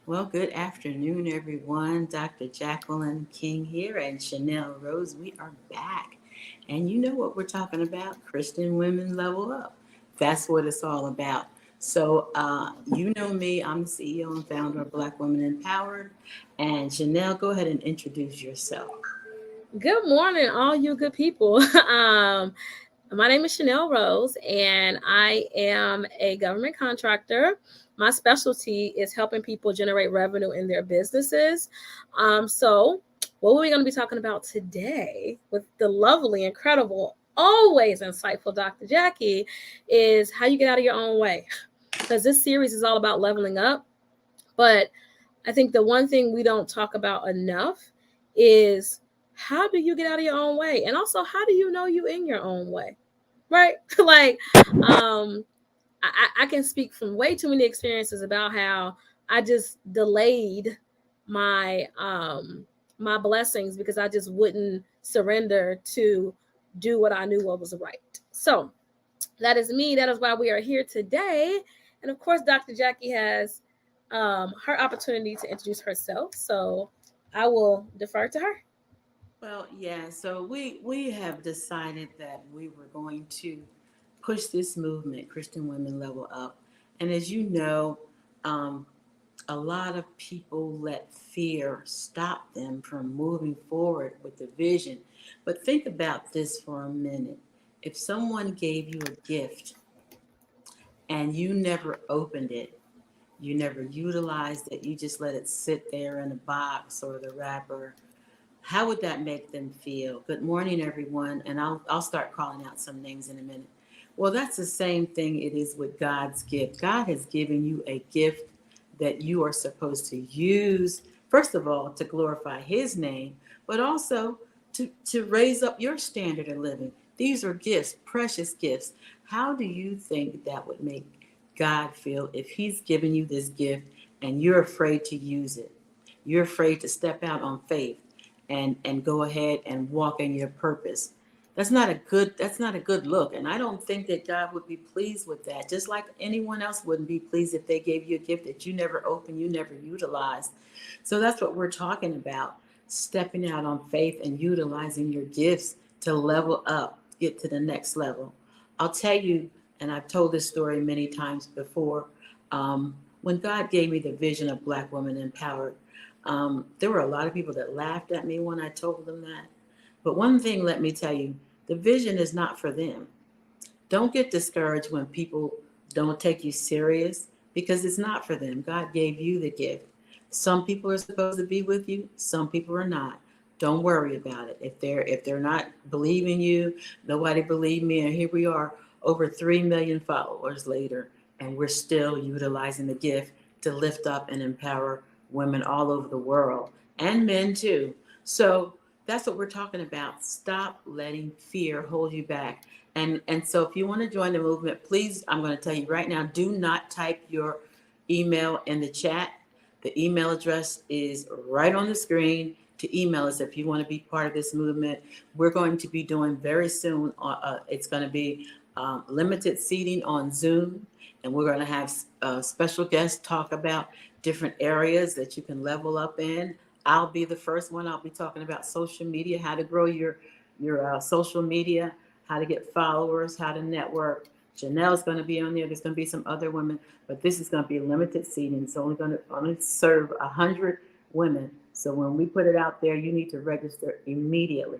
Well, good afternoon, everyone. Dr. Jacqueline King here and Chanel Rose. We are back. And you know what we're talking about? Christian Women Level Up. That's what it's all about. So, you know me, I'm the CEO and founder of Black Women Empowered. And Chanel, go ahead and introduce yourself. Good morning, all you good people. My name is Chanel Rose, and I am a government contractor. My specialty is helping people generate revenue in their businesses. So, what are we going to be talking about today with the lovely, incredible, always insightful Dr. Jackie is how you get out of your own way. Because this series is all about leveling up. But I think the one thing we don't talk about enough is how do you get out of your own way? And also, how do you know you in your own way? Right? like, um, I can speak from way too many experiences about how I just delayed my my blessings because I just wouldn't surrender to do what I knew what was right. So that is me. That is why we are here today. And of course, Dr. Jackie has her opportunity to introduce herself. So I will defer to her. Well, yeah, so we have decided that we were going to push this movement, Christian Women Level Up. And as you know, um, a lot of people let fear stop them from moving forward with the vision. But think about this for a minute. If someone gave you a gift and you never opened it, you never utilized it, you just let it sit there in a box or the wrapper, how would that make them feel? Good morning, everyone. And I'll start calling out some names in a minute. Well, that's the same thing it is with God's gift. God has given you a gift that you are supposed to use, first of all, to glorify his name, but also to raise up your standard of living. These are gifts, precious gifts. How do you think that would make God feel if he's given you this gift and you're afraid to use it? You're afraid to step out on faith and go ahead and walk in your purpose. That's not a good look, and I don't think that God would be pleased with that, just like anyone else wouldn't be pleased if they gave you a gift that you never opened, you never utilized. So that's what we're talking about, stepping out on faith and utilizing your gifts to level up, get to the next level. I'll tell you, and I've told this story many times before, when God gave me the vision of Black Women Empowered, there were a lot of people that laughed at me when I told them that. But one thing, let me tell you, the vision is not for them. Don't get discouraged when people don't take you serious because it's not for them. God gave you the gift. Some people are supposed to be with you, some people are not. Don't worry about it. If they're not believing you, nobody believed me, and here we are, over 3 million followers later, and we're still utilizing the gift to lift up and empower women all over the world and men too. So that's what we're talking about. Stop letting fear hold you back. And so if you want to join the movement, please, I'm going to tell you right now, do not type your email in the chat. The email address is right on the screen to email us if you want to be part of this movement. We're going to be doing very soon, it's going to be limited seating on Zoom, and we're going to have special guests talk about different areas that you can level up in. I'll be the first one. I'll be talking about social media, how to grow your social media, how to get followers, how to network. Janelle's going to be on there. There's going to be some other women, but this is going to be limited seating. It's only serve 100 women. So when we put it out there, you need to register immediately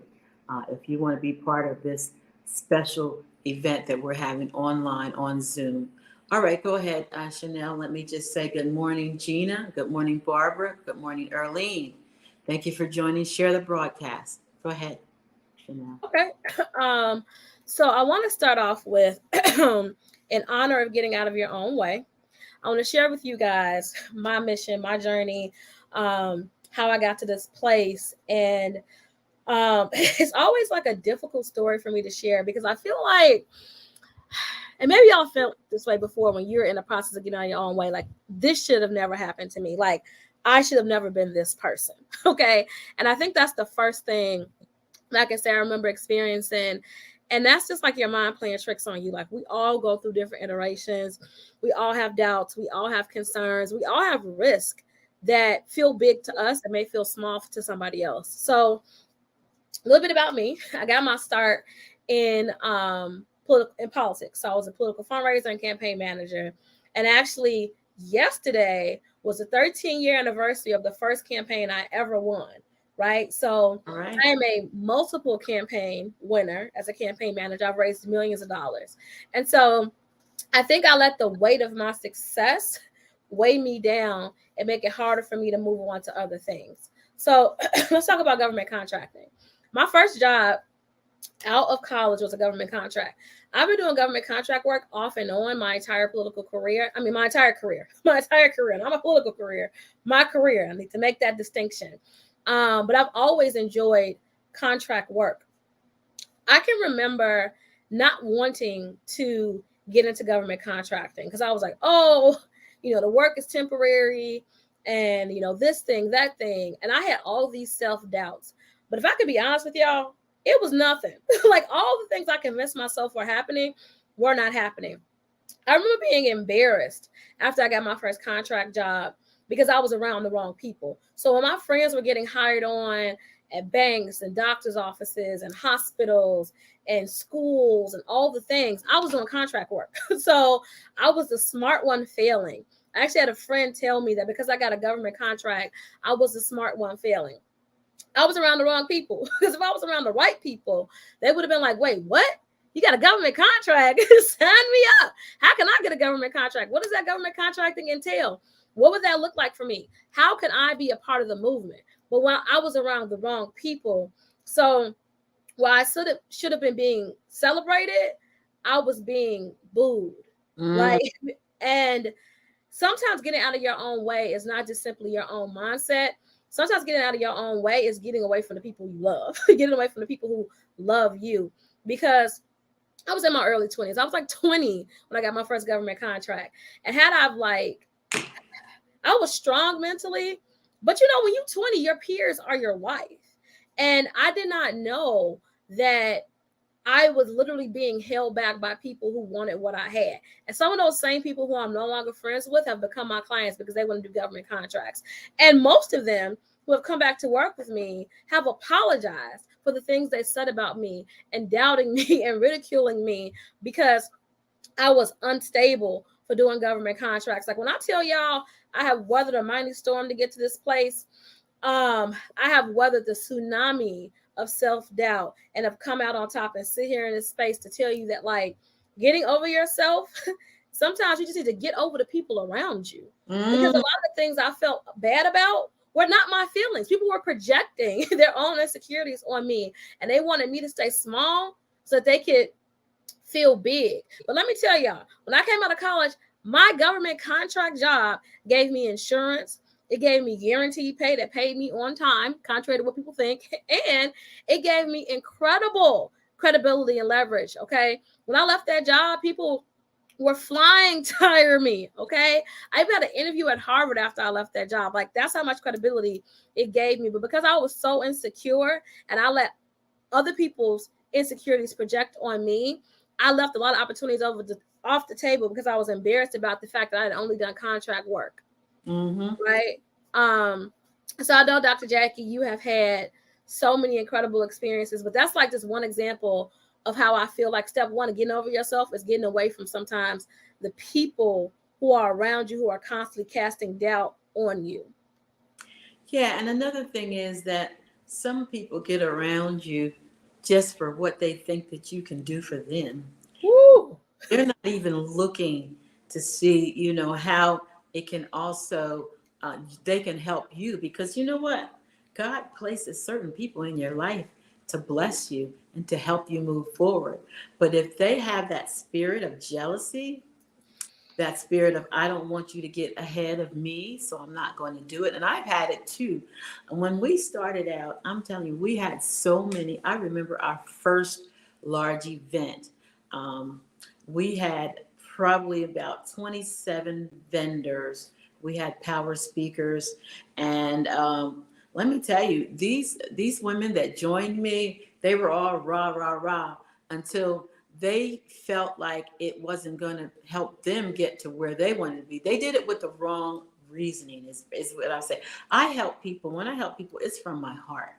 if you want to be part of this special event that we're having online on Zoom. All right, go ahead, Chanel. Let me just say good morning, Gina. Good morning, Barbara. Good morning, Earlene. Thank you for joining. Share the broadcast. Go ahead, Chanel. Okay. Um, so I want to start off with, in honor of getting out of your own way, I want to share with you guys my mission, my journey, how I got to this place. And it's always like a difficult story for me to share because I feel like, and maybe y'all felt this way before when you're in the process of getting out of your own way, like this should have never happened to me. Like I should have never been this person. Okay. And I think that's the first thing that I can say I remember experiencing. And that's just like your mind playing tricks on you. Like we all go through different iterations. We all have doubts. We all have concerns. We all have risk that feel big to us and may feel small to somebody else. So a little bit about me. I got my start in in politics. So I was a political fundraiser and campaign manager. And actually, yesterday was the 13-year anniversary of the first campaign I ever won. Right. So Right. I am a multiple campaign winner as a campaign manager. I've raised millions of dollars. And so I think I let the weight of my success weigh me down and make it harder for me to move on to other things. So let's talk about government contracting. My first job out of college was a government contract. I've been doing government contract work off and on my entire political career. I mean, my entire career, not my political career, my career. I need to make that distinction. But I've always enjoyed contract work. I can remember not wanting to get into government contracting because I was like, oh, the work is temporary and, this thing, that thing. And I had all these self-doubts. But if I could be honest with y'all, it was nothing. Like all the things I convinced myself were happening were not happening. I remember being embarrassed after I got my first contract job because I was around the wrong people. So when my friends were getting hired on at banks and doctors' offices and hospitals and schools and all the things, I was doing contract work. So I was the smart one failing. I actually had a friend tell me that because I got a government contract, I was the smart one failing. I was around the wrong people. Because if I was around the right people, they would have been like, wait, what? You got a government contract? Sign me up. How can I get a government contract? What does that government contracting entail? What would that look like for me? How can I be a part of the movement? But when I was around the wrong people, so while I should have been being celebrated, I was being booed. Like, and sometimes getting out of your own way is not just simply your own mindset. Sometimes getting out of your own way is getting away from the people you love, getting away from the people who love you. Because I was in my early 20s. I was like 20 when I got my first government contract. And I was strong mentally, but when you're 20, your peers are your wife. And I did not know that I was literally being held back by people who wanted what I had. And some of those same people who I'm no longer friends with have become my clients because they want to do government contracts. And most of them who have come back to work with me have apologized for the things they said about me and doubting me and ridiculing me because I was unstable for doing government contracts. Like when I tell y'all I have weathered a mighty storm to get to this place, I have weathered the tsunami of self-doubt and have come out on top and sit here in this space to tell you that, like, getting over yourself, sometimes you just need to get over the people around you. Because a lot of the things I felt bad about were not my feelings. People were projecting their own insecurities on me, and they wanted me to stay small so that they could feel big. But let me tell y'all, when I came out of college, my government contract job gave me insurance. It gave me guaranteed pay that paid me on time, contrary to what people think. And it gave me incredible credibility and leverage. Okay. When I left that job, people were flying to hire me. Okay. I even had an interview at Harvard after I left that job. Like, that's how much credibility it gave me. But because I was so insecure and I let other people's insecurities project on me, I left a lot of opportunities off the table because I was embarrassed about the fact that I had only done contract work. Right. So I know, Dr. Jackie, you have had so many incredible experiences, but that's like just one example of how I feel like step one of getting over yourself is getting away from sometimes the people who are around you who are constantly casting doubt on you. Yeah. And another thing is that some people get around you just for what they think that you can do for them. Woo. They're not even looking to see, how it can also, they can help you, because you know what? God places certain people in your life to bless you and to help you move forward. But if they have that spirit of jealousy, that spirit of, I don't want you to get ahead of me, so I'm not going to do it. And I've had it too. And when we started out, I'm telling you, we had so many. I remember our first large event. We had probably about 27 vendors. We had power speakers. And let me tell you, these women that joined me, they were all rah, rah, rah until they felt like it wasn't going to help them get to where they wanted to be. They did it with the wrong reasoning is what I say. I help people. When I help people, it's from my heart.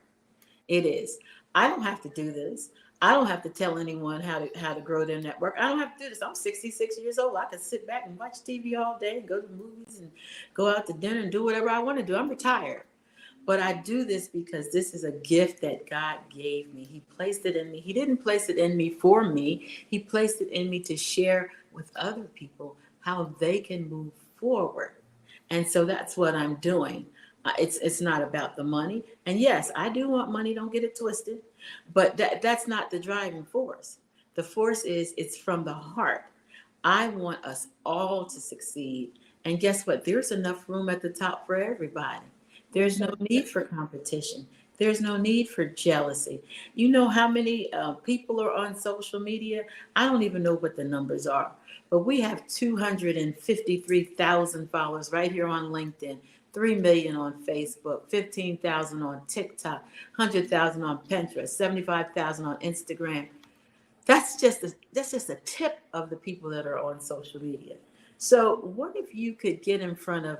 It is. I don't have to do this. I don't have to tell anyone how to grow their network. I don't have to do this. I'm 66 years old. I can sit back and watch TV all day and go to movies and go out to dinner and do whatever I want to do. I'm retired. But I do this because this is a gift that God gave me. He placed it in me. He didn't place it in me for me. He placed it in me to share with other people how they can move forward. And so that's what I'm doing. It's not about the money. And yes, I do want money. Don't get it twisted. But that's not the driving force. The force is it's from the heart. I want us all to succeed. And guess what? There's enough room at the top for everybody. There's no need for competition. There's no need for jealousy. You know how many people are on social media? I don't even know what the numbers are, but we have 253,000 followers right here on LinkedIn, 3 million on Facebook, 15,000 on TikTok, 100,000 on Pinterest, 75,000 on Instagram. That's just a tip of the people that are on social media. So what if you could get in front of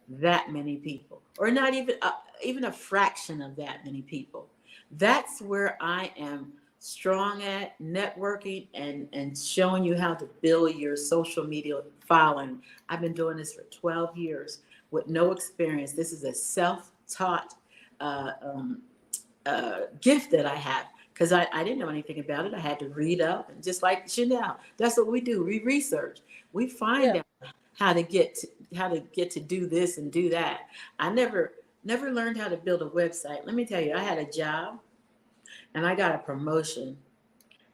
that many people, or not even a fraction of that many people? That's where I am strong at, networking and showing you how to build your social media following. I've been doing this for 12 years with no experience. This is a self-taught gift that I have, because I didn't know anything about it. I had to read up, and just like Chanel, that's what we do. We research. We find out how to get to do this and do that. I never learned how to build a website. Let me tell you, I had a job and I got a promotion,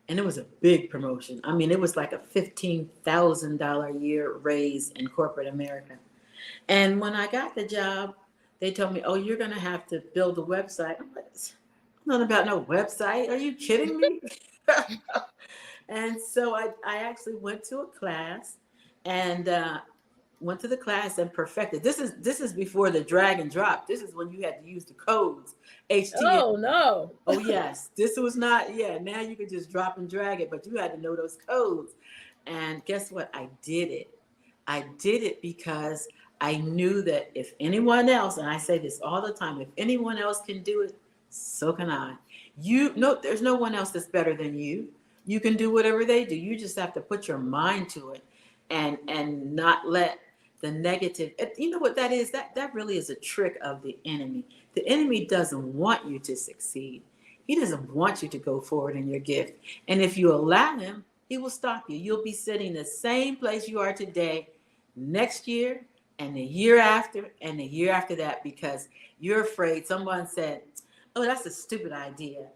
and it was a big promotion. I mean, it was like a $15,000 a year raise in corporate America. And when I got the job, they told me, "Oh, you're going to have to build a website." I'm like, "Not about no website. Are you kidding me?" And so I actually went to a class and perfected. This is before the drag and drop. This is when you had to use the codes. HTML. Oh no. Oh yes. This was not, now you could just drop and drag it, but you had to know those codes. And guess what? I did it. I did it because I knew that if anyone else, and I say this all the time, if anyone else can do it, so can I. There's no one else that's better than you. You can do whatever they do. You just have to put your mind to it and not let the negative, you know what that is? That really is a trick of the enemy. The enemy doesn't want you to succeed. He doesn't want you to go forward in your gift. And if you allow him, he will stop you. You'll be sitting the same place you are today next year and the year after and the year after that, because you're afraid. Someone said, "Oh, that's a stupid idea.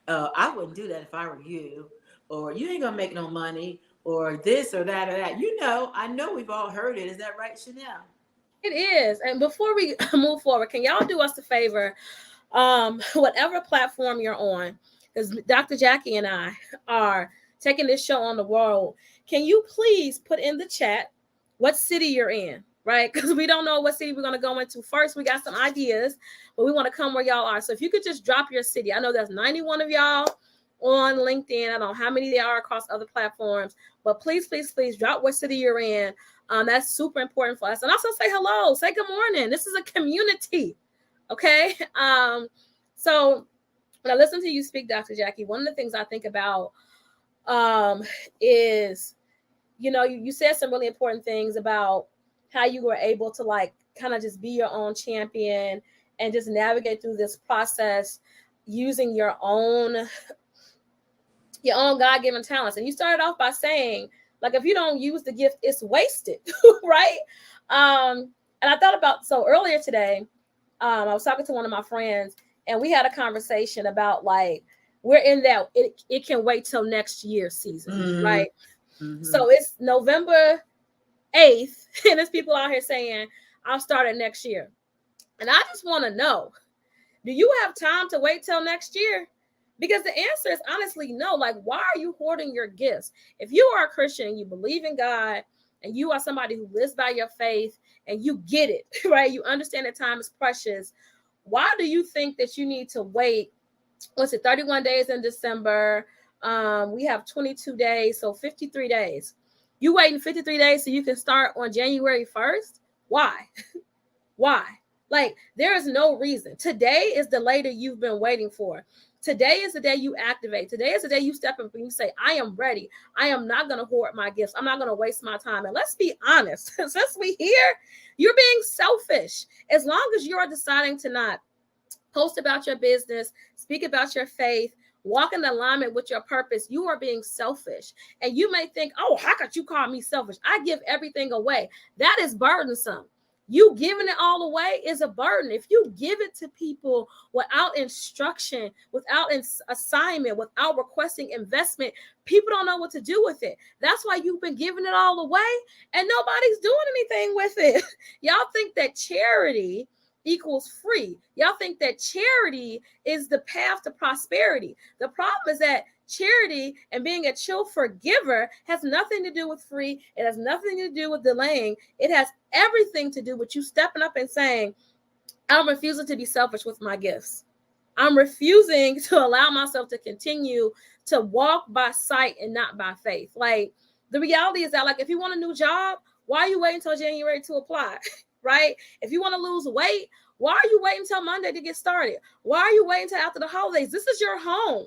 I wouldn't do that if I were you," or "You ain't gonna make no money," or this or that or that. I know we've all heard it. Is that right, Chanel? It is. And before we move forward, can y'all do us a favor? Whatever platform you're on, because Dr. Jackie and I are taking this show on the road. Can you please put in the chat what city you're in, right? Because we don't know what city we're going to go into first. We got some ideas, but we want to come where y'all are. So if you could just drop your city. I know there's 91 of y'all on LinkedIn. I don't know how many there are across other platforms, but please, please, please drop what city you're in. That's super important for us. And also say hello, say good morning. This is a community. Okay. So when I listen to you speak, Dr. Jackie, one of the things I think about is, you said some really important things about how you were able to kind of just be your own champion and just navigate through this process using your own God-given talents. And you started off by saying, if you don't use the gift, it's wasted, right? And I thought about, so earlier today, I was talking to one of my friends, and we had a conversation about we're in that it can wait till next year's season, right? Mm-hmm. So it's November 8th, and there's people out here saying, "I'll start it next year." And I just want to know, do you have time to wait till next year? Because the answer is honestly no. Why are you hoarding your gifts? If you are a Christian and you believe in God and you are somebody who lives by your faith and you get it, right? You understand that time is precious. Why do you think that you need to wait? 31 days in December? We have 22 days, so 53 days. You waiting 53 days so you can start on January 1st? Why? Why? Like, there is no reason. Today is the later you've been waiting for. Today is the day you activate. Today is the day you step up and you say, I am ready. I am not going to hoard my gifts. I'm not going to waste my time. And let's be honest, since we here, you're being selfish. As long as you're deciding to not post about your business, speak about your faith, walk in alignment with your purpose, you are being selfish. And you may think, oh, how could you call me selfish? I give everything away. That is burdensome. You giving it all away is a burden. If you give it to people without instruction, without assignment, without requesting investment, people don't know what to do with it. That's why you've been giving it all away and nobody's doing anything with it. Y'all think that charity equals free. Y'all think that charity is the path to prosperity. The problem is that charity and being a chill forgiver has nothing to do with free. It has nothing to do with delaying. It has everything to do with you stepping up and saying, I'm refusing to be selfish with my gifts. I'm refusing to allow myself to continue to walk by sight and not by faith. Like, the reality is that, like, if you want a new job, why are you waiting until January to apply? Right? If you want to lose weight, why are you waiting until Monday to get started? Why are you waiting until after the holidays? This is your home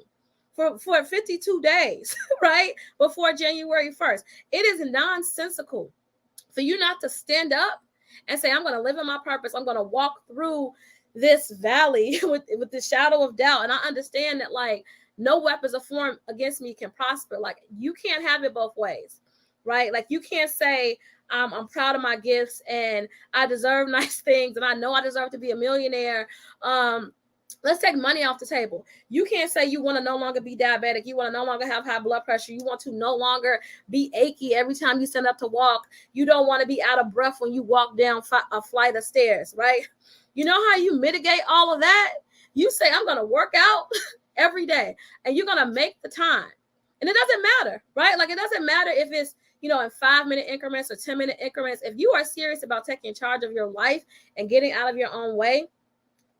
for 52 days, right? Before January 1st. It is nonsensical for you not to stand up and say, I'm going to live in my purpose. I'm going to walk through this valley with the shadow of doubt. And I understand that, like, no weapons are formed against me can prosper. Like, you can't have it both ways, right? Like, you can't say, I'm proud of my gifts and I deserve nice things and I know I deserve to be a millionaire. Let's take money off the table. You can't say you want to no longer be diabetic. You want to no longer have high blood pressure. You want to no longer be achy every time you stand up to walk. You don't want to be out of breath when you walk down a flight of stairs, right? You know how you mitigate all of that? You say, I'm going to work out every day and you're going to make the time. And it doesn't matter, right? Like, it doesn't matter if it's, in 5-minute increments or 10-minute increments. If you are serious about taking charge of your life and getting out of your own way,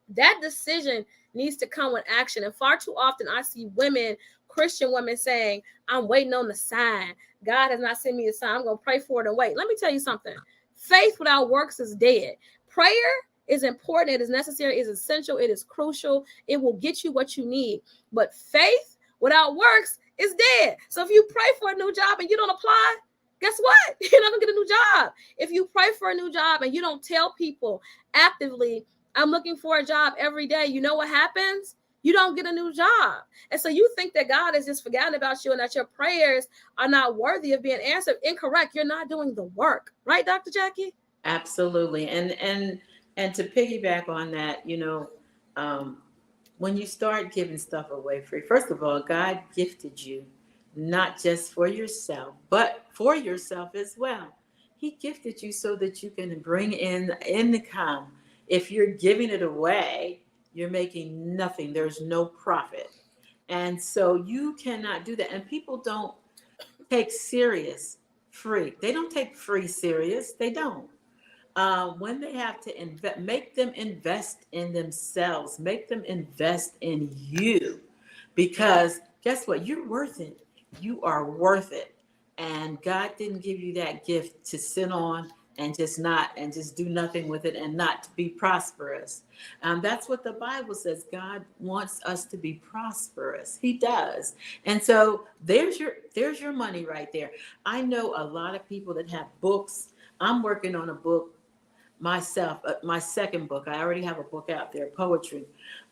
that decision needs to come with action. And far too often I see women, Christian women, saying, I'm waiting on the sign. God has not sent me a sign. I'm going to pray for it and wait. Let me tell you something. Faith without works is dead. Prayer is important. It is necessary. It is essential. It is crucial. It will get you what you need. But faith without works is dead. So if you pray for a new job and you don't apply, guess what? You're not going to get a new job. If you pray for a new job and you don't tell people actively, I'm looking for a job every day, you know what happens? You don't get a new job. And so you think that God has just forgotten about you and that your prayers are not worthy of being answered. Incorrect. You're not doing the work. Right, Dr. Jackie? Absolutely. And to piggyback on that, when you start giving stuff away free, first of all, God gifted you not just for yourself, but for yourself as well. He gifted you so that you can bring in income. If you're giving it away, you're making nothing. There's no profit. And so you cannot do that. And people don't take serious free. They don't take free serious. They don't. When they have to make them invest in themselves, make them invest in you, because guess what? You're worth it. You are worth it. And God didn't give you that gift to sit on and just do nothing with it and not to be prosperous. That's what the Bible says. God wants us to be prosperous. He does. And so there's your money right there. I know a lot of people that have books. I'm working on a book myself, my second book. I already have a book out there, poetry,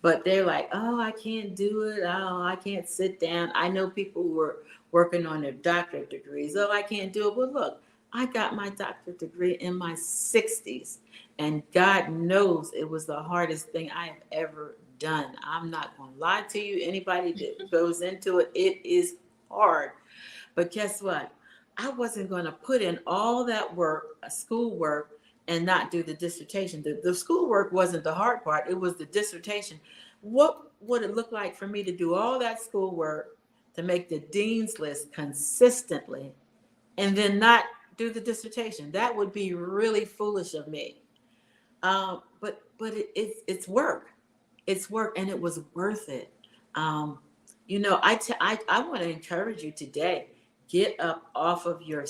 but they're like, oh, I can't do it. Oh, I can't sit down. I know people who were working on their doctorate degrees. Oh, I can't do it. Well, look, I got my doctorate degree in my 60s, and God knows it was the hardest thing I have ever done. I'm not going to lie to you. Anybody that goes into it, it is hard. But guess what? I wasn't going to put in all that work, school work, and not do the dissertation. The schoolwork wasn't the hard part. It was the dissertation. What would it look like for me to do all that schoolwork to make the dean's list consistently and then not do the dissertation? That would be really foolish of me. But it's work. It's work, and it was worth it. I want to encourage you today. Get up off of your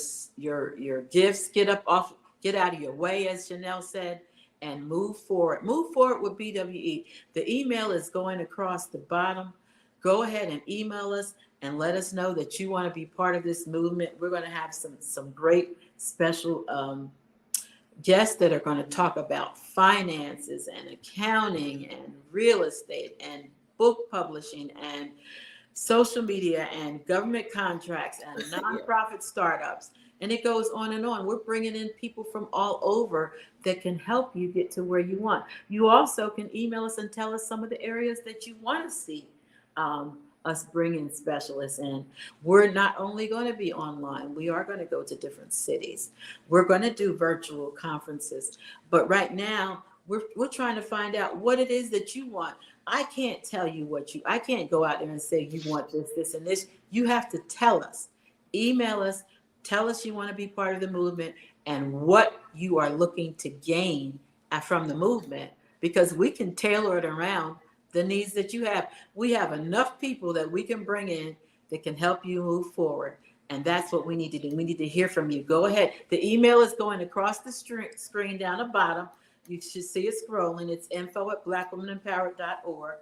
gifts. Get out of your way, as Chanel said, and move forward. Move forward with BWE. The email is going across the bottom. Go ahead and email us and let us know that you want to be part of this movement. We're going to have some great special guests that are going to talk about finances and accounting and real estate and book publishing and social media and government contracts and nonprofit startups. And it goes on and on. We're bringing in people from all over that can help you get to where you want. You also can email us and tell us some of the areas that you want to see us bringing specialists in. We're not only going to be online, we are going to go to different cities. We're going to do virtual conferences. But right now, we're trying to find out what it is that you want. I can't tell you I can't go out there and say you want this, this, and this. You have to tell us. Email us, tell us you want to be part of the movement and what you are looking to gain from the movement, because we can tailor it around the needs that you have. We have enough people that we can bring in that can help you move forward. And that's what we need to do. We need to hear from you. Go ahead. The email is going across the screen down the bottom. You should see it scrolling. It's info@blackwomanempowered.org.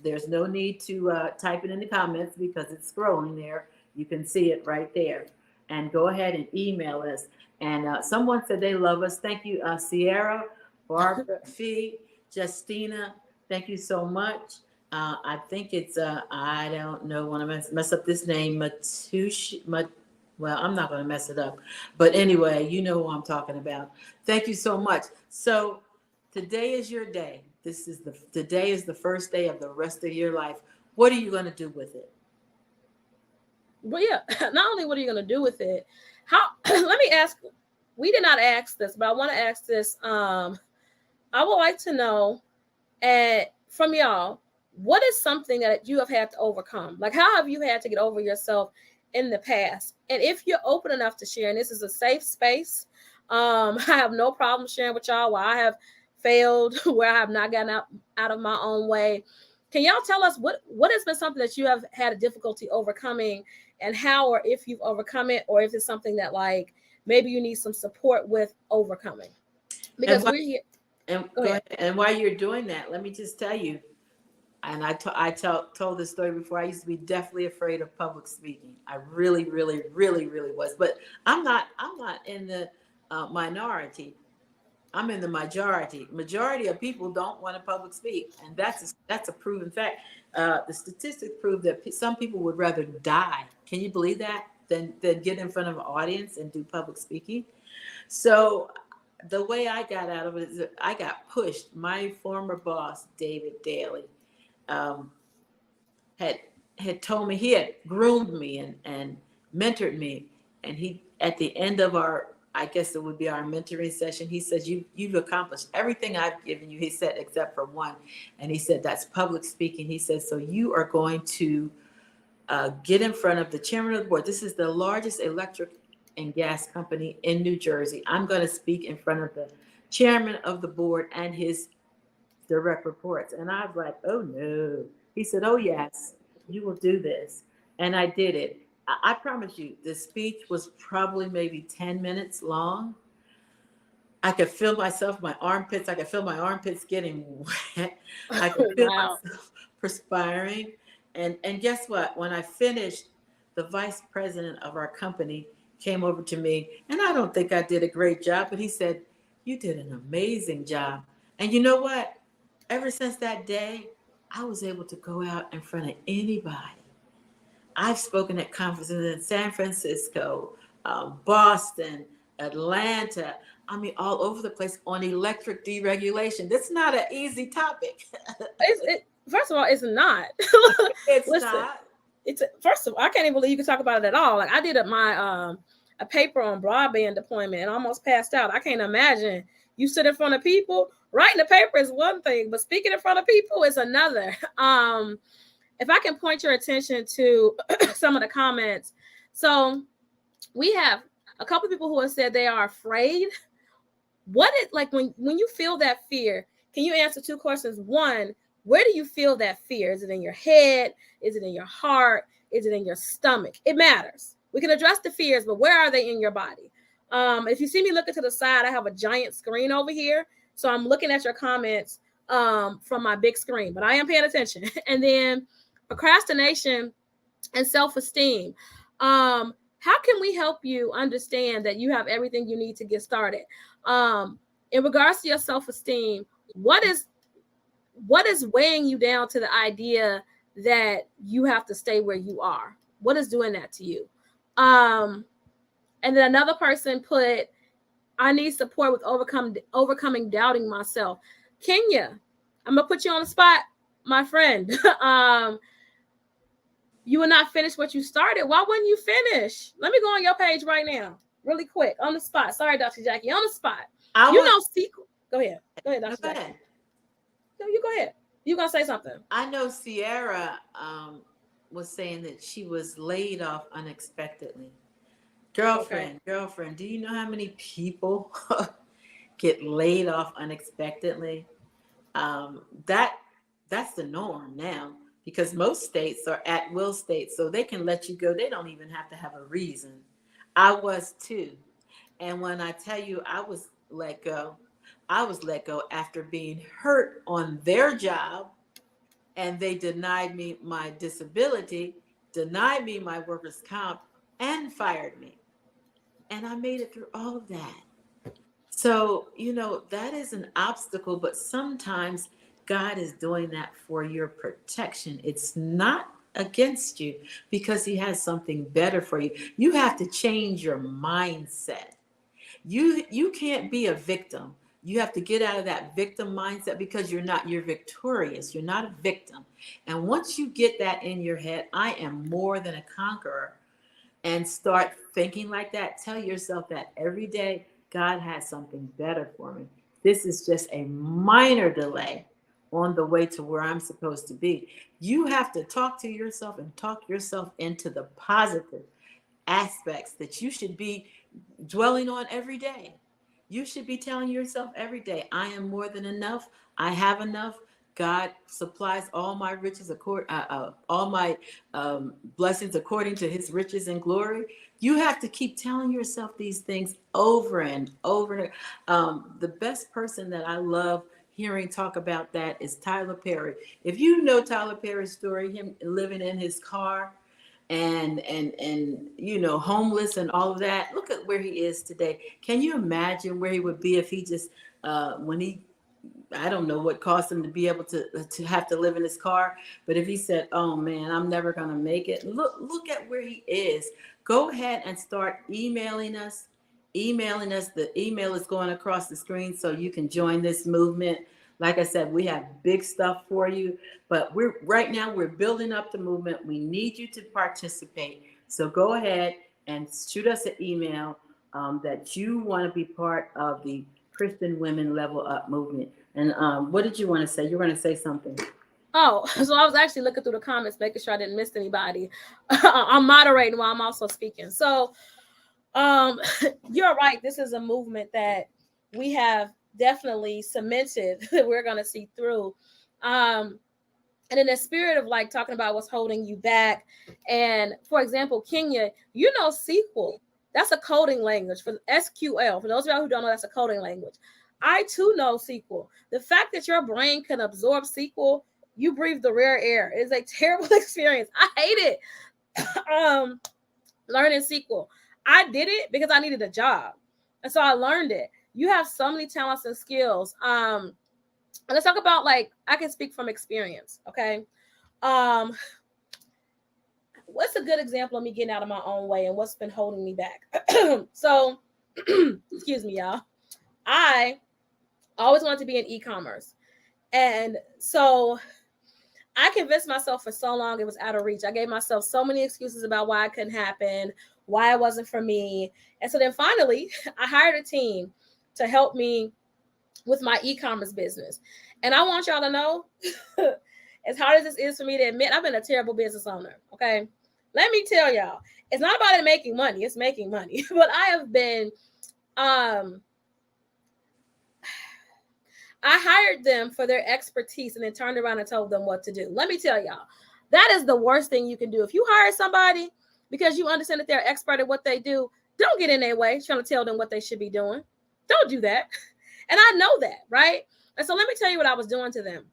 There's no need to type it in the comments because it's scrolling there. You can see it right there. And go ahead and email us. And someone said they love us. Thank you, Sierra, Barbara, Fee, Justina. Thank you so much. I think it's, I don't know, want to mess up this name, well, I'm not going to mess it up. But anyway, you know who I'm talking about. Thank you so much. So today is your day. Today is the first day of the rest of your life. What are you going to do with it? Well, yeah, not only what are you going to do with it, let me ask, we did not ask this, but I want to ask this. I would like to know from y'all, what is something that you have had to overcome? Like, how have you had to get over yourself in the past? And if you're open enough to share, and this is a safe space, I have no problem sharing with y'all where I have failed, where I have not gotten out of my own way. Can y'all tell us what has been something that you have had a difficulty overcoming, and how, or if you've overcome it, or if it's something that like maybe you need some support with overcoming? Because we're here. And go ahead. And while you're doing that, let me just tell you, and I told this story before. I used to be definitely afraid of public speaking. I really, really, really, really was. But I'm not in the minority. I'm in the majority. Majority of people don't want to public speak, and that's a proven fact. The statistics prove that some people would rather die. Can you believe that? Than get in front of an audience and do public speaking. So the way I got out of it is that I got pushed. My former boss, David Daly, had told me, he had groomed me and mentored me. And he, at the end of our, I guess it would be our mentoring session, he says, you've accomplished everything I've given you, he said, except for one. And he said, that's public speaking. He said, so you are going to get in front of the chairman of the board. This is the largest electric and gas company in New Jersey. I'm going to speak in front of the chairman of the board and his direct reports. And I was like, oh no. He said, oh yes, you will do this. And I did it. I promise you, the speech was probably maybe 10 minutes long. I could feel myself, my armpits. I could feel my armpits getting wet. I could feel myself perspiring. And guess what? When I finished, the vice president of our company came over to me, and I don't think I did a great job, but he said, you did an amazing job. And you know what? Ever since that day, I was able to go out in front of anybody. I've spoken at conferences in San Francisco, Boston, Atlanta. I mean, all over the place on electric deregulation. That's not an easy topic. First of all, it's not. It's Listen, not. First of all, I can't even believe you can talk about it at all. Like, I did a paper on broadband deployment and almost passed out. I can't imagine you sit in front of people. Writing a paper is one thing, but speaking in front of people is another. If I can point your attention to some of the comments. So we have a couple of people who have said they are afraid. What is, like, when you feel that fear, can you answer two questions? One, where do you feel that fear? Is it in your head? Is it in your heart? Is it in your stomach? It matters. We can address the fears, but where are they in your body? If you see me looking to the side, I have a giant screen over here. So I'm looking at your comments from my big screen, but I am paying attention. And then procrastination and self-esteem. How can we help you understand that you have everything you need to get started? In regards to your self-esteem, what is weighing you down to the idea that you have to stay where you are? What is doing that to you? And then another person put, I need support with overcoming doubting myself. Kenya, I'm gonna put you on the spot, my friend. You will not finish what you started. Why wouldn't you finish? Let me go on your page right now, really quick, on the spot. Sorry, Dr. Jackie, on the spot. Sequel. Go ahead, Dr. Jackie. No, you go ahead. You gonna say something? I know Sierra was saying that she was laid off unexpectedly. Girlfriend, do you know how many people get laid off unexpectedly? That's the norm now, because most states are at will states, so they can let you go. They don't even have to have a reason. I was too. And when I tell you I was let go after being hurt on their job, and they denied me my disability, denied me my workers' comp, and fired me. And I made it through all of that. So, that is an obstacle, but sometimes God is doing that for your protection. It's not against you, because he has something better for you. You have to change your mindset. You can't be a victim. You have to get out of that victim mindset, because you're victorious. You're not a victim. And once you get that in your head, I am more than a conqueror, and start thinking like that, tell yourself that every day, God has something better for me. This is just a minor delay on the way to where I'm supposed to be. You have to talk to yourself and talk yourself into the positive aspects that you should be dwelling on every day. You should be telling yourself every day, I am more than enough. I have enough. God supplies all my riches, all my blessings according to his riches and glory. You have to keep telling yourself these things over and over. The best person that I love hearing talk about that is Tyler Perry. If you know Tyler Perry's story, him living in his car and homeless and all of that, look at where he is today. Can you imagine where he would be if he just I don't know what caused him to be able to have to live in his car, but if he said, oh man, I'm never going to make it, look at where he is. Go ahead and start emailing us. The email is going across the screen, so you can join this movement. Like I said, we have big stuff for you, but right now we're building up the movement. We need you to participate. So go ahead and shoot us an email that you want to be part of the Christian Women Level Up movement. And what did you want to say? You were going to say something. Oh, so I was actually looking through the comments, making sure I didn't miss anybody. I'm moderating while I'm also speaking. So you're right. This is a movement that we have definitely cemented that we're going to see through. And in the spirit of like talking about what's holding you back. And for example, Kenya, SQL, that's a coding language for SQL. For those of y'all who don't know, that's a coding language. I too know SQL. The fact that your brain can absorb SQL, you breathe the rare air. It's a terrible experience. I hate it. Learning SQL. I did it because I needed a job. And so I learned it. You have so many talents and skills. Let's talk about, like, I can speak from experience. Okay. What's a good example of me getting out of my own way and what's been holding me back? So, excuse me, y'all. I always wanted to be in e-commerce. And so I convinced myself for so long it was out of reach. I gave myself so many excuses about why it couldn't happen, why it wasn't for me. And so then finally, I hired a team to help me with my e-commerce business. And I want y'all to know, as hard as this is for me to admit, I've been a terrible business owner, okay? Let me tell y'all, it's not about it making money, it's making money. But I have been, I hired them for their expertise and then turned around and told them what to do. Let me tell y'all, that is the worst thing you can do. If you hire somebody because you understand that they're expert at what they do, don't get in their way trying to tell them what they should be doing. Don't do that. And I know that, right? And so let me tell you what I was doing to them.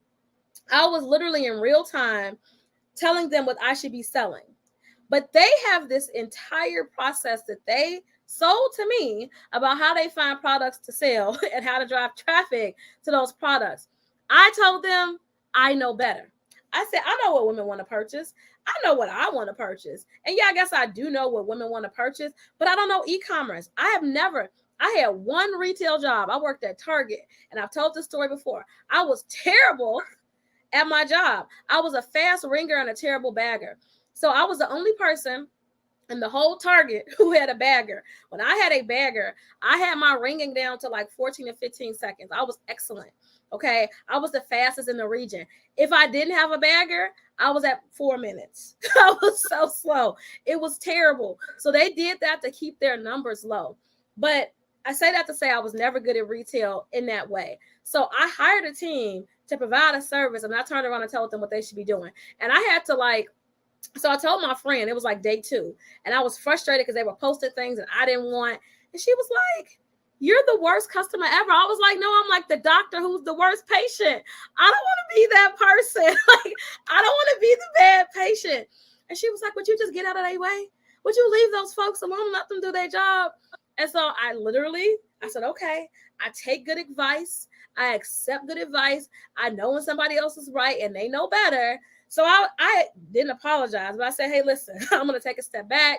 I was literally in real time telling them what I should be selling. But they have this entire process that they sold to me about how they find products to sell and how to drive traffic to those products. I told them I know better. I said, I know what women want to purchase. I know what I want to purchase. And yeah, I guess I do know what women want to purchase, but I don't know e-commerce. I had one retail job. I worked at Target, and I've told this story before. I was terrible at my job. I was a fast ringer and a terrible bagger. So I was the only person in the whole Target who had a bagger. When I had a bagger, I had my ringing down to like 14 to 15 seconds. I was excellent. Okay. I was the fastest in the region. If I didn't have a bagger, I was at 4 minutes. I was so slow. It was terrible. So they did that to keep their numbers low. But I say that to say I was never good at retail in that way. So I hired a team to provide a service, and I turned around and told them what they should be doing. And I had to so I told my friend, it was like day 2, and I was frustrated because they were posting things and I didn't want. And she was like, "You're the worst customer ever." I was like, "No, I'm like the doctor who's the worst patient. I don't want to be that person. Like, I don't want to be the bad patient." And she was like, "Would you just get out of their way? Would you leave those folks alone and let them do their job?" And so I said, "Okay, I take good advice. I accept good advice. I know when somebody else is right and they know better." So I didn't apologize, but I said, "Hey, listen, I'm going to take a step back.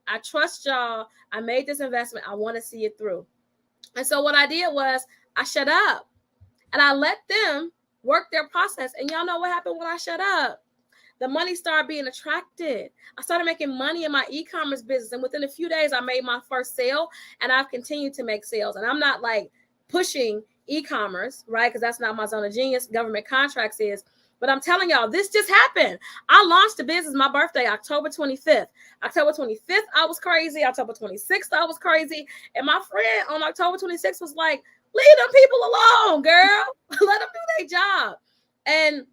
I trust y'all. I made this investment. I want to see it through." And so what I did was I shut up and I let them work their process. And y'all know what happened when I shut up? The money started being attracted. I started making money in my e-commerce business. And within a few days, I made my first sale, and I've continued to make sales. And I'm not like pushing e-commerce, right? Because that's not my zone of genius. Government contracts is. But I'm telling y'all, this just happened. I launched the business, my birthday, October 25th. October 25th, I was crazy. October 26th, I was crazy. And my friend on October 26th was like, "Leave them people alone, girl. Let them do their job." And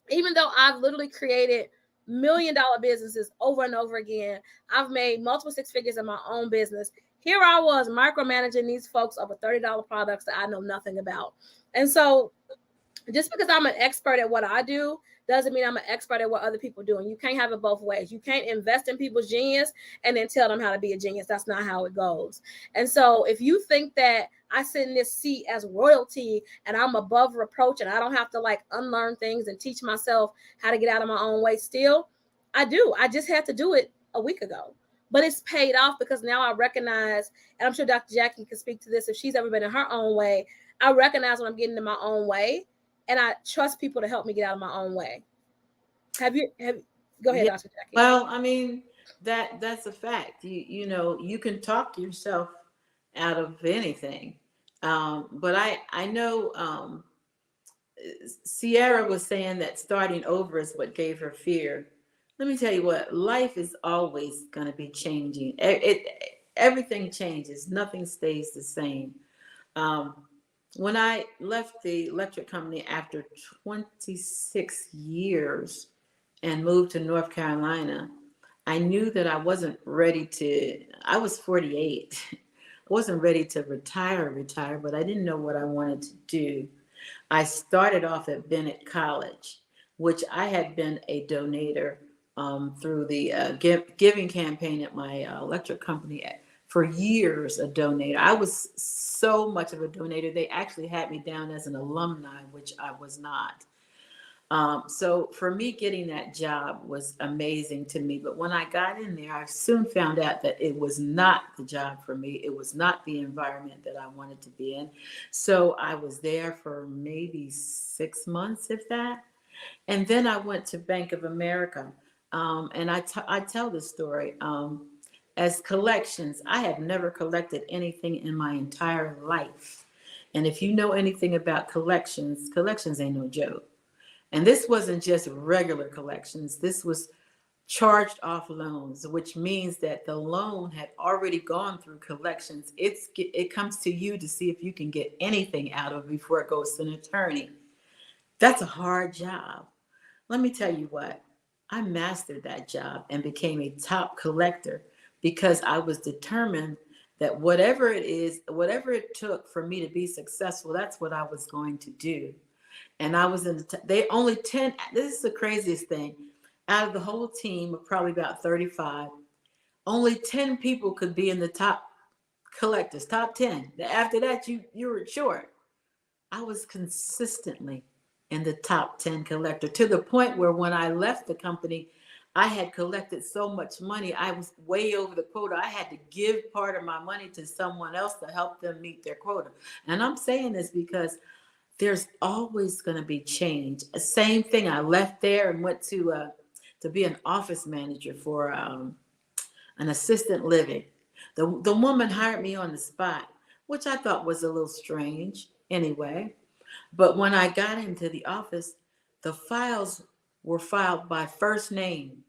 even though I've literally created $1 million businesses over and over again, I've made multiple 6 figures in my own business. Here I was micromanaging these folks over $30 products that I know nothing about. And so just because I'm an expert at what I do doesn't mean I'm an expert at what other people do. And you can't have it both ways. You can't invest in people's genius and then tell them how to be a genius. That's not how it goes. And so if you think that I sit in this seat as royalty and I'm above reproach and I don't have to like unlearn things and teach myself how to get out of my own way still, I do. I just had to do it a week ago. But it's paid off because now I recognize, and I'm sure Dr. Jackie can speak to this if she's ever been in her own way. I recognize when I'm getting in my own way, and I trust people to help me get out of my own way. Go ahead, Yeah. Dr. Jackie. Well, I mean, that's a fact. You know, you can talk yourself out of anything. But I know Sierra was saying that starting over is what gave her fear. Let me tell you what, life is always going to be changing. Everything changes. Nothing stays the same. Um, when I left the electric company after 26 years and moved to North Carolina, I knew that I wasn't ready to, I was 48. I wasn't ready to retire, but I didn't know what I wanted to do. I started off at Bennett College, which I had been a donator through the giving campaign at my electric company for years, a donator. I was so much of a donator. They actually had me down as an alumni, which I was not. So for me, getting that job was amazing to me. But when I got in there, I soon found out that it was not the job for me. It was not the environment that I wanted to be in. So I was there for maybe 6 months, if that. And then I went to Bank of America. And I tell this story. As collections, I have never collected anything in my entire life. And if you know anything about collections, collections ain't no joke. And this wasn't just regular collections. This was charged off loans, which means that the loan had already gone through collections. It comes to you to see if you can get anything out of it before it goes to an attorney. That's a hard job. Let me tell you what, I mastered that job and became a top collector because I was determined that whatever it is, whatever it took for me to be successful, that's what I was going to do. And I was in they only 10, this is the craziest thing. Out of the whole team of probably about 35, only 10 people could be in the top collectors, top 10. After that, you were short. I was consistently in the top 10 collector, to the point where when I left the company, I had collected so much money. I was way over the quota. I had to give part of my money to someone else to help them meet their quota. And I'm saying this because there's always going to be change. Same thing. I left there and went to be an office manager for an assistant living. The woman hired me on the spot, which I thought was a little strange anyway. But when I got into the office, the files were filed by first name.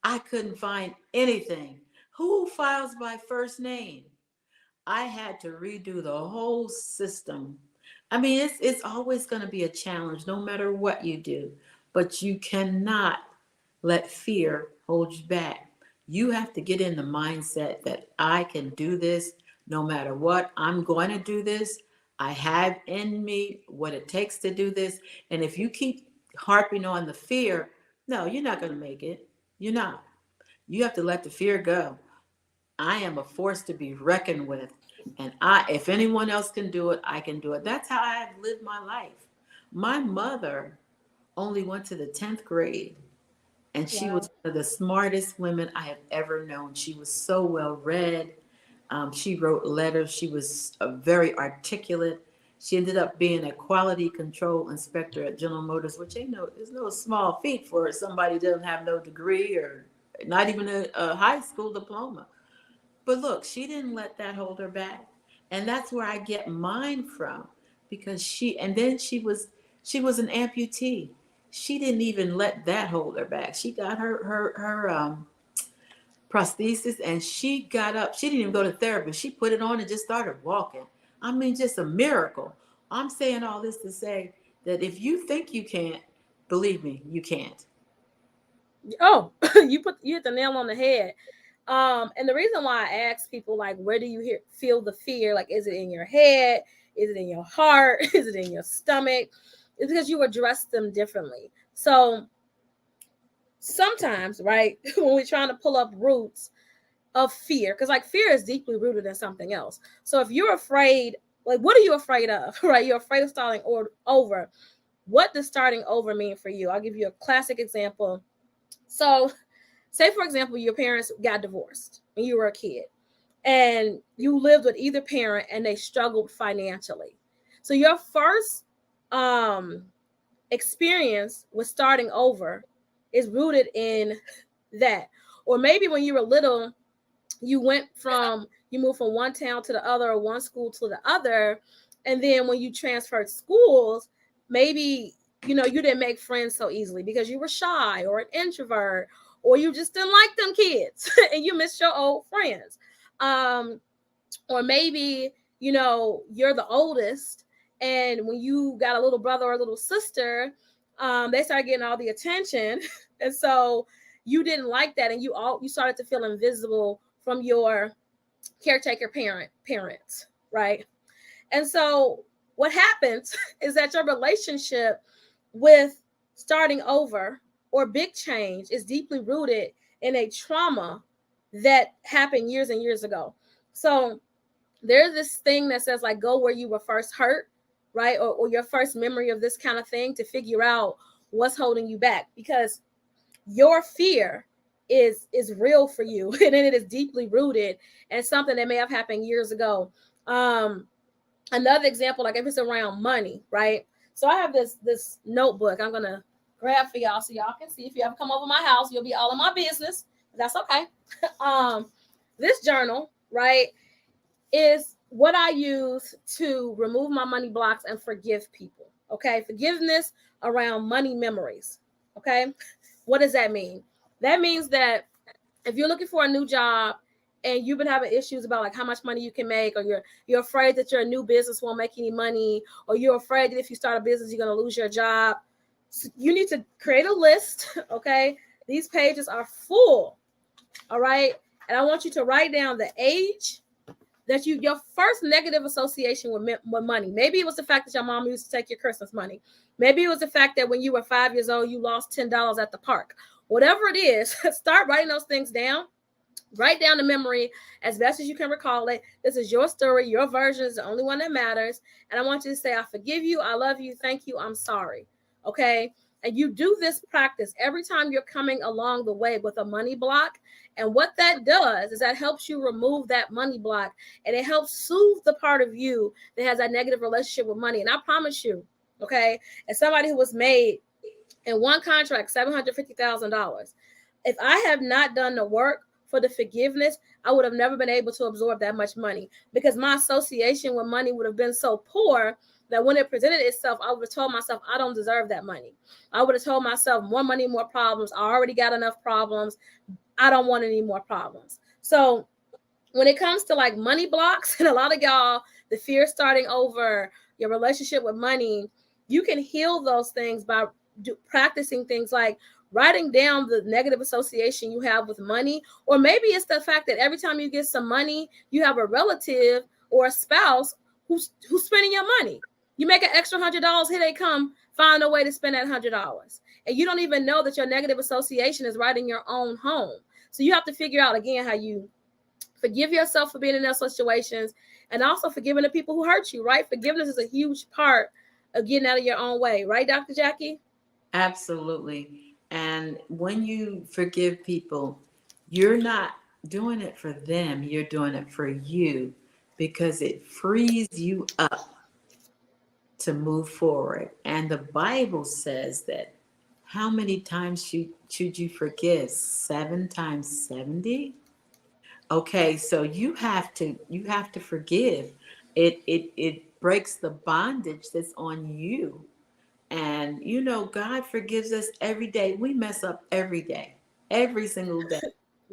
I couldn't find anything. Who files by first name? I had to redo the whole system. I mean, it's always going to be a challenge, no matter what you do. But you cannot let fear hold you back. You have to get in the mindset that I can do this no matter what. I'm going to do this. I have in me what it takes to do this. And if you keep harping on the fear, no, you're not going to make it. You're not. You have to let the fear go. I am a force to be reckoned with. And if anyone else can do it, I can do it. That's how I have lived my life. My mother only went to the 10th grade, and she was one of the smartest women I have ever known. She was so well read. She wrote letters. She was very articulate. She ended up being a quality control inspector at General Motors, which is no small feat for somebody who doesn't have no degree or not even a high school diploma. But look, she didn't let that hold her back. And that's where I get mine from, because she was an amputee. She didn't even let that hold her back. She got her prosthesis, and she got up. She didn't even go to therapy. She put it on and just started walking. I mean, just a miracle. I'm saying all this to say that if you think you can't, believe me, you can't. Oh, you hit the nail on the head. And the reason why I ask people, like, where do you feel the fear? Like, is it in your head? Is it in your heart? Is it in your stomach? It's because you address them differently. So sometimes, right, when we're trying to pull up roots of fear, because like fear is deeply rooted in something else. So if you're afraid, like, what are you afraid of, right? You're afraid of starting over. What does starting over mean for you? I'll give you a classic example. So say, for example, your parents got divorced when you were a kid, and you lived with either parent and they struggled financially. So your first experience with starting over is rooted in that. Or maybe when you were little, you moved from one town to the other, or one school to the other. And then when you transferred schools, maybe, you didn't make friends so easily because you were shy or an introvert, or you just didn't like them kids and you missed your old friends. Or maybe, you're the oldest, and when you got a little brother or a little sister, they started getting all the attention. And so you didn't like that, and you started to feel invisible from your caretaker parents, right? And so what happens is that your relationship with starting over or big change is deeply rooted in a trauma that happened years and years ago. So there's this thing that says, like, go where you were first hurt, right? Or your first memory of this kind of thing, to figure out what's holding you back, because your fear is real for you, and it is deeply rooted and something that may have happened years ago. Another example, like if it's around money, right? So I have this notebook I'm gonna grab for y'all so y'all can see. If you ever come over my house, you'll be all in my business, but that's okay. This journal, right, is what I use to remove my money blocks and forgive people. Okay, forgiveness around money memories. Okay, what does that mean? That means that if you're looking for a new job and you've been having issues about like how much money you can make, or you're afraid that your new business won't make any money, or you're afraid that if you start a business you're going to lose your job, so you need to create a list. Okay, these pages are full. All right, and I want you to write down the age, that your first negative association with money. Maybe it was the fact that your mom used to take your Christmas money. Maybe it was the fact that when you were 5 years old, you lost $10 at the park. Whatever it is, start writing those things down. Write down the memory as best as you can recall it. This is your story. Your version is the only one that matters. And I want you to say, I forgive you. I love you. Thank you. I'm sorry. Okay. And you do this practice every time you're coming along the way with a money block. And what that does is that helps you remove that money block, and it helps soothe the part of you that has that negative relationship with money. And I promise you, okay, as somebody who was made in one contract, $750,000, if I have not done the work for the forgiveness, I would have never been able to absorb that much money, because my association with money would have been so poor that when it presented itself, I would have told myself, I don't deserve that money. I would have told myself, more money, more problems. I already got enough problems. I don't want any more problems. So when it comes to like money blocks, and a lot of y'all, the fear starting over your relationship with money, you can heal those things by practicing things like writing down the negative association you have with money. Or maybe it's the fact that every time you get some money, you have a relative or a spouse who's spending your money. You make an extra $100, here they come, find a way to spend that $100. And you don't even know that your negative association is right in your own home. So you have to figure out, again, how you forgive yourself for being in those situations, and also forgiving the people who hurt you, right? Forgiveness is a huge part of getting out of your own way. Right, Dr. Jackie? Absolutely. And when you forgive people, you're not doing it for them, you're doing it for you, because it frees you up to move forward. And the Bible says that how many times should you forgive? 7 times 70? Okay, so you have to forgive. It breaks the bondage that's on you. And you know, God forgives us every day. We mess up every day, every single day.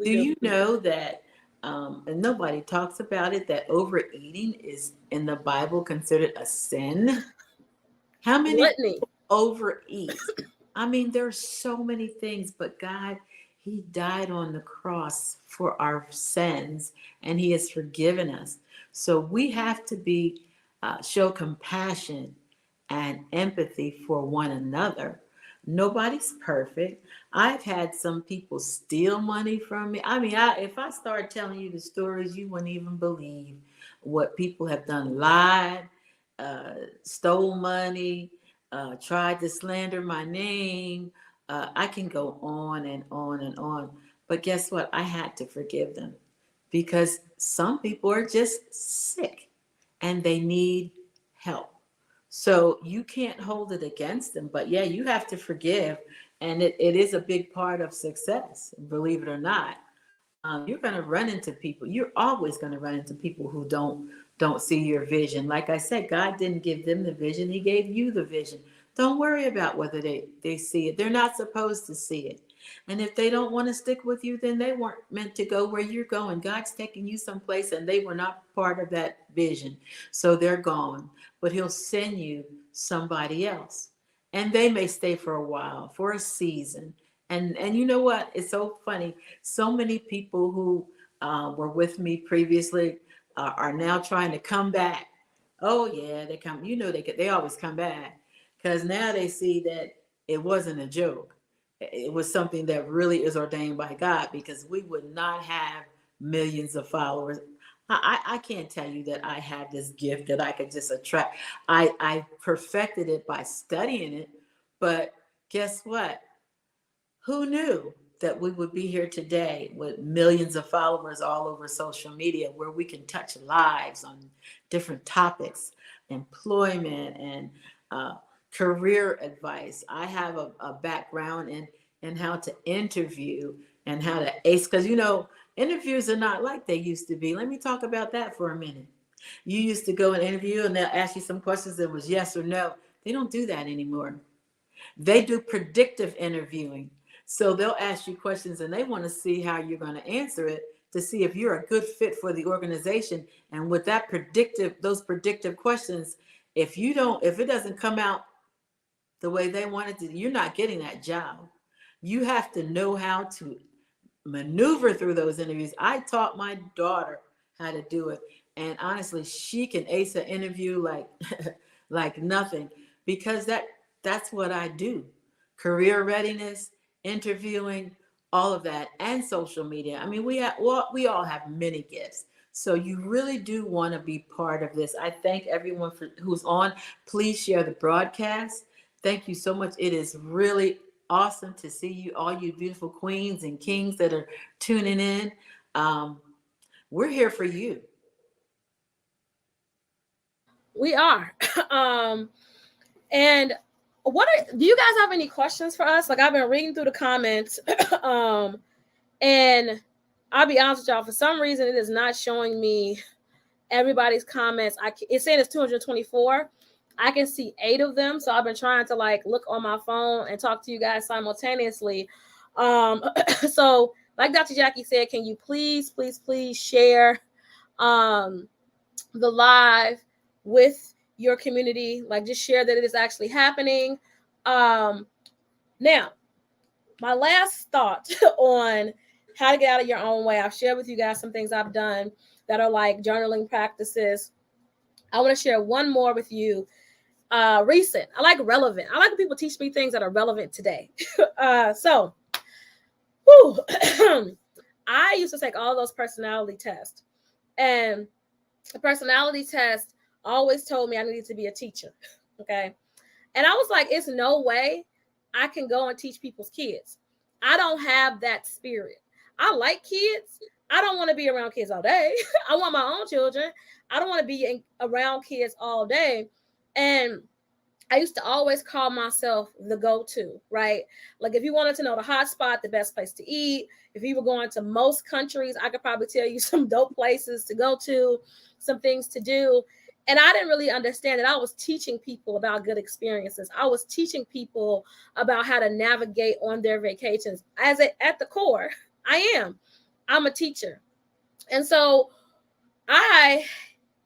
Do you know that, and nobody talks about it, that overeating is in the Bible considered a sin? How many people overeat? I mean, there's so many things, but God, He died on the cross for our sins, and He has forgiven us. So we have to show compassion and empathy for one another. Nobody's perfect. I've had some people steal money from me. I mean, if I start telling you the stories, you wouldn't even believe what people have done. Lied, stole money, tried to slander my name. I can go on and on and on. But guess what? I had to forgive them, because some people are just sick and they need help. So you can't hold it against them. But yeah, you have to forgive. And it is a big part of success, believe it or not. You're going to run into people. You're always going to run into people who don't see your vision. Like I said, God didn't give them the vision. He gave you the vision. Don't worry about whether they see it. They're not supposed to see it. And if they don't want to stick with you, then they weren't meant to go where you're going. God's taking you someplace and they were not part of that vision. So they're gone. But He'll send you somebody else. And they may stay for a while, for a season. And you know what? It's so funny. So many people who were with me previously are now trying to come back. Oh yeah, they come. You know, they always come back, because now they see that it wasn't a joke. It was something that really is ordained by God, because we would not have millions of followers. I can't tell you that I have this gift that I could just attract. I perfected it by studying it, but guess what? Who knew that we would be here today with millions of followers all over social media, where we can touch lives on different topics, employment and career advice. I have a background in how to interview and how to ace, because you know, interviews are not like they used to be. Let me talk about that for a minute. You used to go and interview and they'll ask you some questions that was yes or no. They don't do that anymore. They do predictive interviewing. So they'll ask you questions and they want to see how you're going to answer it, to see if you're a good fit for the organization. And with those predictive questions, if it doesn't come out the way they want it to, you're not getting that job. You have to know how to maneuver through those interviews. I taught my daughter how to do it. And honestly, she can ace an interview like like nothing, because that's what I do. Career readiness, interviewing, all of that, and social media. I mean, we all have many gifts. So you really do want to be part of this. I thank everyone who's on. Please share the broadcast. Thank you so much. It is really awesome to see you, all you beautiful queens and kings that are tuning in. Um, we're here for you. We are. And do you guys have any questions for us? Like, I've been reading through the comments, and I'll be honest with y'all, for some reason it is not showing me everybody's comments. It's saying it's 224. I can see 8 of them, so I've been trying to like look on my phone and talk to you guys simultaneously. So like Dr. Jackie said, can you please share the live with your community? Like, just share that it is actually happening. Now, my last thought on how to get out of your own way. I've shared with you guys some things I've done that are like journaling practices. I want to share one more with you. Recent. I like relevant. I like when people teach me things that are relevant today. So, I used to take all those personality tests, and the personality test always told me I needed to be a teacher. Okay. And I was like, it's no way I can go and teach people's kids. I don't have that spirit. I like kids. I don't want to be around kids all day. I want my own children. I don't want to be around kids all day. And I used to always call myself the go-to, right? Like, if you wanted to know the hot spot, the best place to eat, if you were going to most countries, I could probably tell you some dope places to go to, some things to do. And I didn't really understand that I was teaching people about good experiences. I was teaching people about how to navigate on their vacations. At the core, I'm a teacher. And so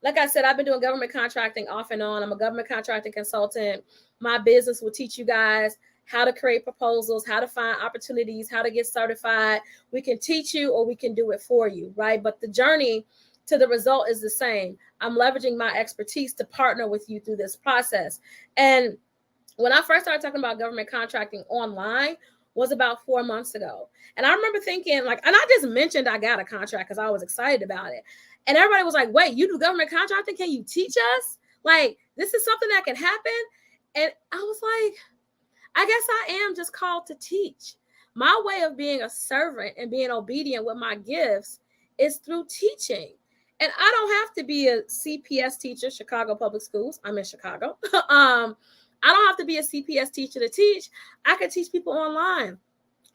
like I said, I've been doing government contracting off and on. I'm a government contracting consultant. My business will teach you guys how to create proposals, how to find opportunities, how to get certified. We can teach you or we can do it for you, right? But the journey to the result is the same. I'm leveraging my expertise to partner with you through this process. And when I first started talking about government contracting online was about 4 months ago. And I remember thinking, like, and I just mentioned I got a contract because I was excited about it. And everybody was like, wait, you do government contracting? Can you teach us? Like, this is something that can happen? And I was like, I guess I am just called to teach. My way of being a servant and being obedient with my gifts is through teaching. And I don't have to be a CPS teacher, Chicago Public Schools. I'm in Chicago. I don't have to be a CPS teacher to teach. I can teach people online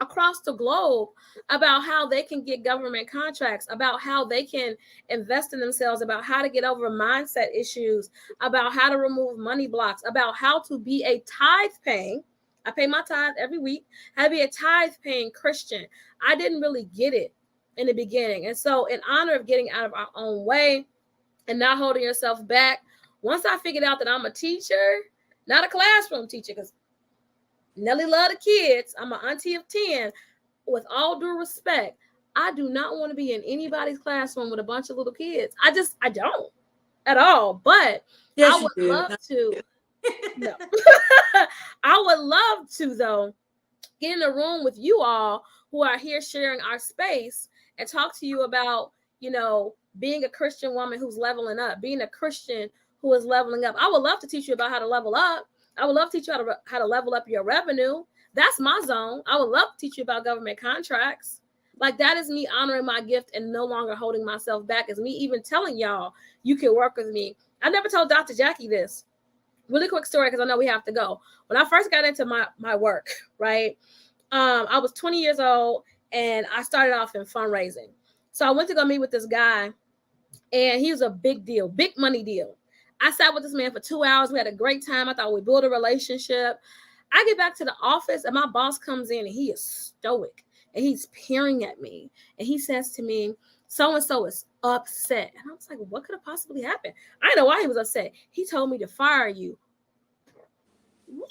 across the globe about how they can get government contracts, about how they can invest in themselves, about how to get over mindset issues, about how to remove money blocks, about how to be a tithe paying. I pay my tithe every week. How to be a tithe paying Christian. I didn't really get it in the beginning. And so, in honor of getting out of our own way and not holding yourself back, once I figured out that I'm a teacher, not a classroom teacher, because Nelly love the kids. I'm an auntie of 10. With all due respect, I do not want to be in anybody's classroom with a bunch of little kids. I don't at all. But yes, I would love to. No. I would love to, though, get in a room with you all who are here sharing our space and talk to you about, being a Christian woman who's leveling up, being a Christian who is leveling up. I would love to teach you about how to level up. I would love to teach you how to level up your revenue. That's my zone. I would love to teach you about government contracts. Like, that is me honoring my gift and no longer holding myself back. Is me even telling y'all you can work with me. I never told Dr. Jackie this. Really quick story, because I know we have to go. When I first got into my work, right, I was 20 years old and I started off in fundraising. So I went to go meet with this guy, and he was a big deal, big money deal. I sat with this man for 2 hours. We had a great time. I thought we built a relationship. I get back to the office and my boss comes in and he is stoic and he's peering at me. And he says to me, so-and-so is upset. And I was like, what could have possibly happened? I didn't know why he was upset. He told me to fire you. What?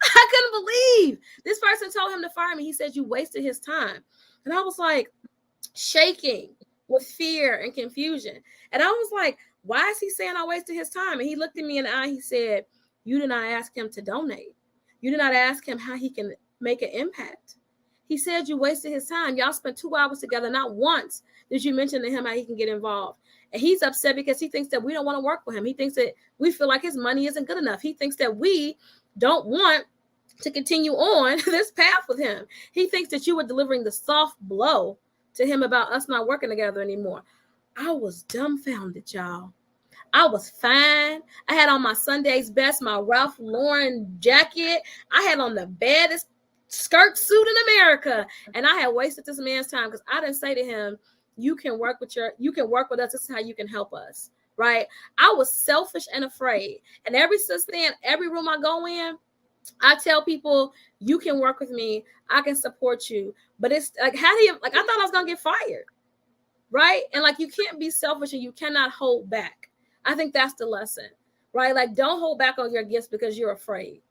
I couldn't believe this person told him to fire me. He said, you wasted his time. And I was like, shaking with fear and confusion. And I was like, why is he saying I wasted his time? And he looked at me in the eye. He said, you did not ask him to donate. You did not ask him how he can make an impact. He said you wasted his time. Y'all spent 2 hours together. Not once did you mention to him how he can get involved. And he's upset because he thinks that we don't want to work with him. He thinks that we feel like his money isn't good enough. He thinks that we don't want to continue on this path with him. He thinks that you were delivering the soft blow to him about us not working together anymore. I was dumbfounded, y'all. I was fine. I had on my Sunday's best, my Ralph Lauren jacket. I had on the baddest skirt suit in America. And I had wasted this man's time because I didn't say to him, you can work with us. This is how you can help us. Right? I was selfish and afraid. And since then, every room I go in, I tell people, you can work with me. I can support you. But it's like, how do you, like, I thought I was going to get fired. Right? And like, you can't be selfish and you cannot hold back. I think that's the lesson, right? Like, don't hold back on your gifts because you're afraid.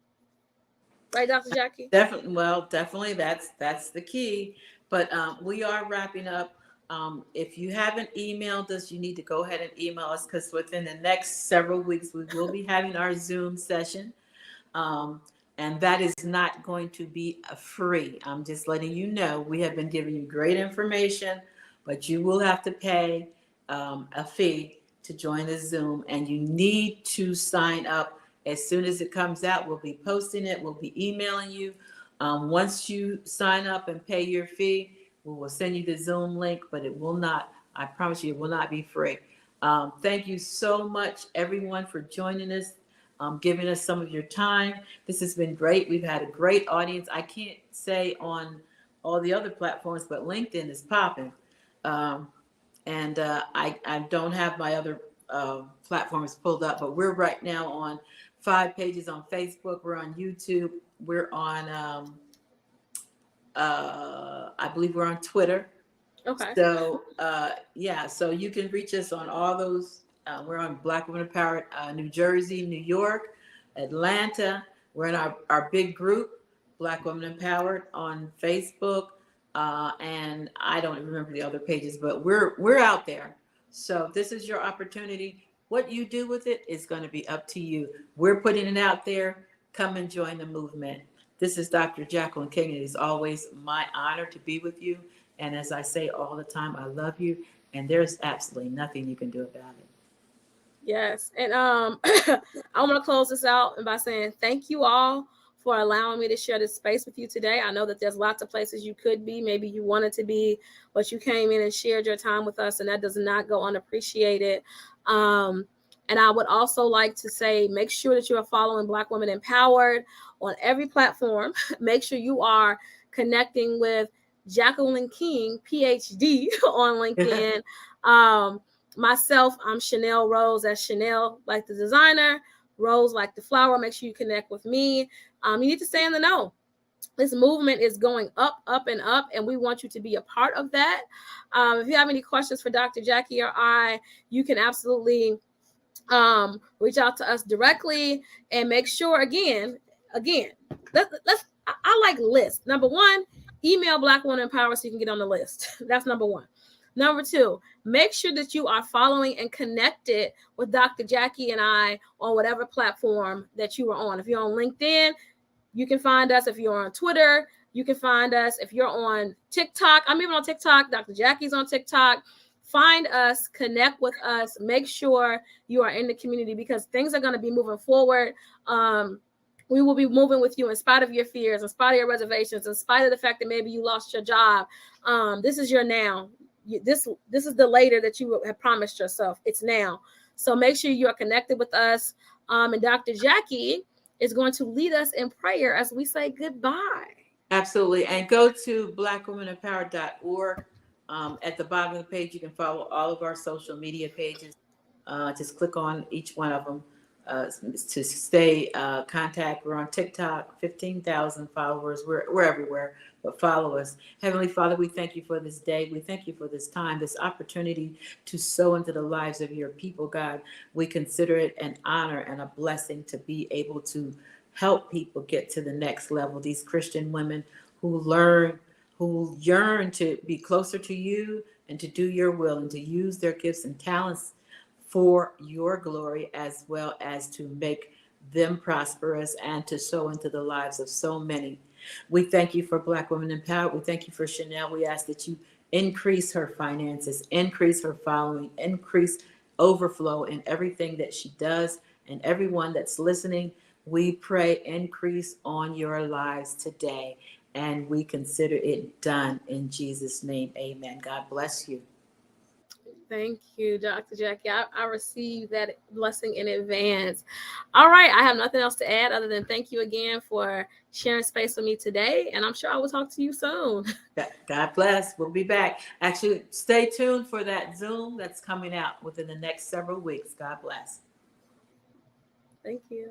Right, Dr. Jackie? Definitely that's the key. But we are wrapping up. If you haven't emailed us, you need to go ahead and email us, because within the next several weeks, we will be having our Zoom session. And that is not going to be free. I'm just letting you know. We have been giving you great information, but you will have to pay a fee to join the Zoom, and you need to sign up as soon as it comes out. We'll be posting it. We'll be emailing you. Once you sign up and pay your fee, we will send you the Zoom link, but it will not, I promise you, it will not be free. Thank you so much, everyone, for joining us, giving us some of your time. This has been great. We've had a great audience. I can't say on all the other platforms, but LinkedIn is popping. And I don't have my other platforms pulled up, but we're right now on 5 pages on Facebook. We're on YouTube. We're on, I believe we're on Twitter. Okay. So, so you can reach us on all those. We're on Black Women Empowered, New Jersey, New York, Atlanta. We're in our big group, Black Women Empowered, on Facebook. And I don't remember the other pages, but we're out there. So this is your opportunity. What you do with it is going to be up to you. We're putting it out there. Come and join the movement. This is Dr. Jacqueline King. It is always my honor to be with you. And as I say all the time, I love you. And there's absolutely nothing you can do about it. Yes. And I want to close this out by saying thank you all for allowing me to share this space with you today. I know that there's lots of places you could be, maybe you wanted to be, but you came in and shared your time with us, and that does not go unappreciated. And I would also like to say, make sure that you are following Black Women Empowered on every platform. Make sure you are connecting with Jacqueline King, PhD, on LinkedIn. Myself, I'm Chanel Rose. That's Chanel, like the designer, Rose, like the flower. Make sure you connect with me. You need to stay in the know. This movement is going up, up, and up, and we want you to be a part of that. If you have any questions for Dr. Jackie or I, you can absolutely reach out to us directly, and make sure, again, I like lists. Number one, email Black Women Empower so you can get on the list. That's number one. Number two, make sure that you are following and connected with Dr. Jackie and I on whatever platform that you are on. If you're on LinkedIn, you can find us. If you're on Twitter, you can find us. If you're on TikTok, I'm even on TikTok. Dr. Jackie's on TikTok. Find us, connect with us, make sure you are in the community, because things are going to be moving forward. We will be moving with you in spite of your fears, in spite of your reservations, in spite of the fact that maybe you lost your job. This is your now. This is the later that you have promised yourself. It's now. So make sure you are connected with us. And Dr. Jackie is going to lead us in prayer as we say goodbye. Absolutely. And go to blackwomenempowered.org. At the bottom of the page, you can follow all of our social media pages. Just click on each one of them to stay contact. We're on TikTok, 15,000 followers. We're everywhere, but follow us. Heavenly Father, we thank you for this day. We thank you for this time, this opportunity to sow into the lives of your people, God. We consider it an honor and a blessing to be able to help people get to the next level. These Christian women who yearn to be closer to you and to do your will and to use their gifts and talents for your glory, as well as to make them prosperous and to sow into the lives of so many. We thank you for Black Women Empowered. We thank you for Chanel. We ask that you increase her finances, increase her following, increase overflow in everything that she does, and everyone that's listening. We pray increase on your lives today, and we consider it done in Jesus' name. Amen. God bless you. Thank you, Dr. Jackie. I received that blessing in advance. All right. I have nothing else to add other than thank you again for sharing space with me today. And I'm sure I will talk to you soon. God bless. We'll be back. Actually, stay tuned for that Zoom that's coming out within the next several weeks. God bless. Thank you.